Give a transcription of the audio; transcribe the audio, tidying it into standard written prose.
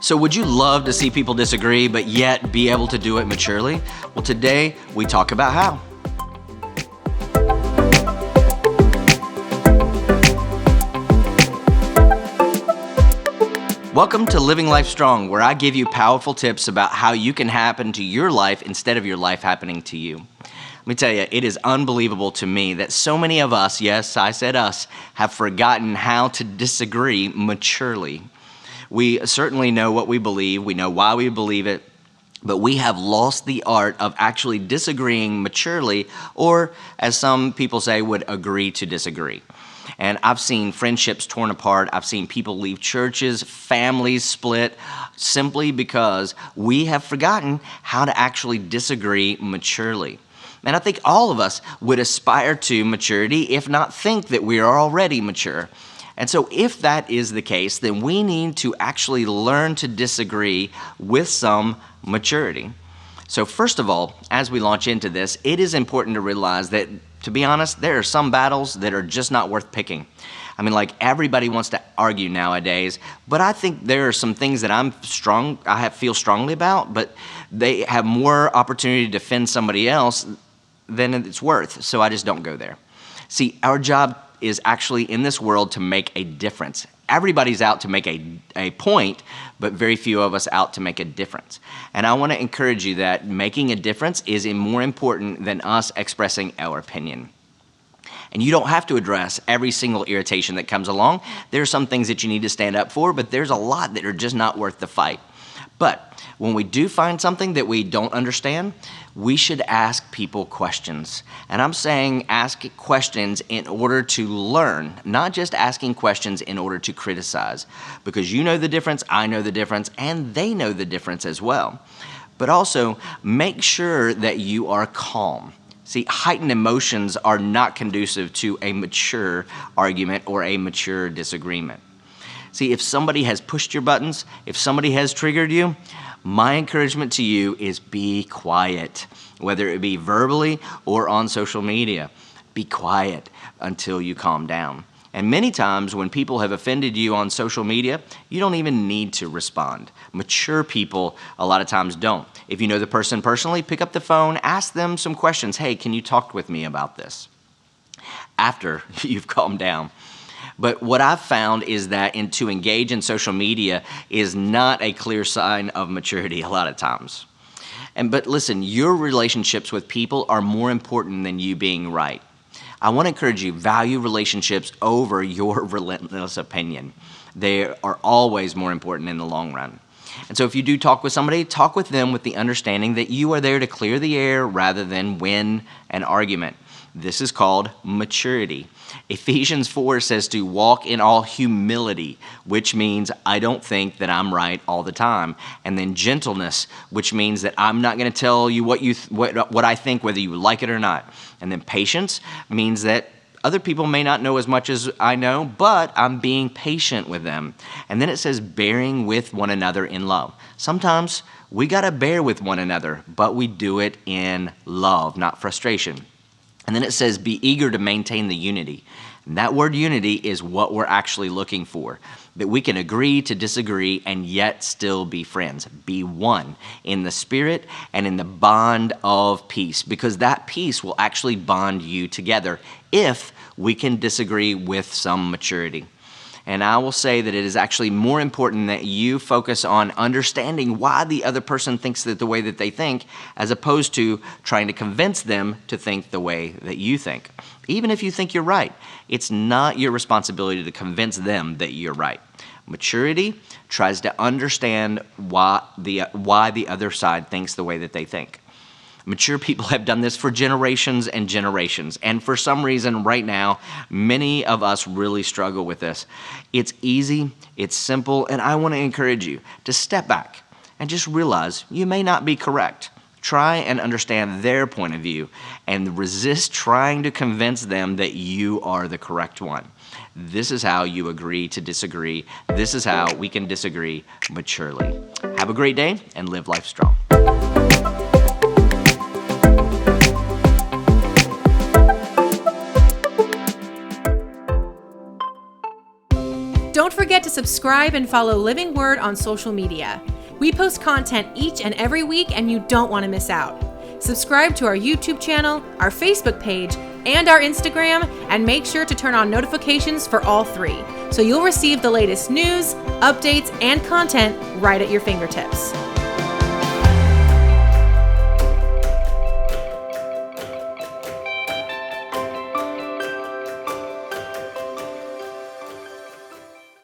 So would you love to see people disagree, but yet be able to do it maturely? Well, today we talk about how. Welcome to Living Life Strong, where I give you powerful tips about how you can happen to your life instead of your life happening to you. Let me tell you, it is unbelievable to me that so many of us, yes, I said us, have forgotten how to disagree maturely. We certainly know what we believe, we know why we believe it, but we have lost the art of actually disagreeing maturely, or as some people say, would agree to disagree. And I've seen friendships torn apart. I've seen people leave churches, families split, simply because we have forgotten how to actually disagree maturely. And I think all of us would aspire to maturity, if not think that we are already mature. And so if that is the case, then we need to actually learn to disagree with some maturity. So first of all, as we launch into this, it is important to realize that, to be honest, there are some battles that are just not worth picking. I mean, like, everybody wants to argue nowadays, but I think there are some things that I feel strongly about, but they have more opportunity to defend somebody else than it's worth, so I just don't go there. See, our job is actually in this world to make a difference. Everybody's out to make a point, but very few of us out to make a difference. And I want to encourage you that making a difference is more important than us expressing our opinion. And you don't have to address every single irritation that comes along. There are some things that you need to stand up for, but there's a lot that are just not worth the fight. But when we do find something that we don't understand, we should ask people questions. And I'm saying ask questions in order to learn, not just asking questions in order to criticize. Because you know the difference, I know the difference, and they know the difference as well. But also, make sure that you are calm. See, heightened emotions are not conducive to a mature argument or a mature disagreement. See, if somebody has pushed your buttons, if somebody has triggered you, my encouragement to you is be quiet, whether it be verbally or on social media. Be quiet until you calm down. And many times when people have offended you on social media, you don't even need to respond. Mature people a lot of times don't. If you know the person personally, pick up the phone, ask them some questions. Hey, can you talk with me about this? After you've calmed down. But what I've found is that to engage in social media is not a clear sign of maturity a lot of times. But listen, your relationships with people are more important than you being right. I want to encourage you, value relationships over your relentless opinion. They are always more important in the long run. And so if you do talk with somebody, talk with them with the understanding that you are there to clear the air rather than win an argument. This is called maturity. Ephesians 4 says to walk in all humility, which means I don't think that I'm right all the time. And then gentleness, which means that I'm not going to tell you what I think, whether you like it or not. And then patience means that other people may not know as much as I know, but I'm being patient with them. And then it says bearing with one another in love. Sometimes we got to bear with one another, but we do it in love, not frustration. And then it says, be eager to maintain the unity. And that word unity is what we're actually looking for. That we can agree to disagree and yet still be friends. Be one in the spirit and in the bond of peace. Because that peace will actually bond you together if we can disagree with some maturity. And I will say that it is actually more important that you focus on understanding why the other person thinks that the way that they think, as opposed to trying to convince them to think the way that you think. Even if you think you're right, it's not your responsibility to convince them that you're right. Maturity tries to understand why the other side thinks the way that they think. Mature people have done this for generations and generations. And for some reason right now, many of us really struggle with this. It's easy, it's simple, and I want to encourage you to step back and just realize you may not be correct. Try and understand their point of view and resist trying to convince them that you are the correct one. This is how you agree to disagree. This is how we can disagree maturely. Have a great day and live life strong. Don't forget to subscribe, and follow Living Word on social media. We post content each and every week, and you don't want to miss out. Subscribe to our YouTube channel, our Facebook page, and our Instagram, and make sure to turn on notifications for all three, so you'll receive the latest news, updates, and content right at your fingertips.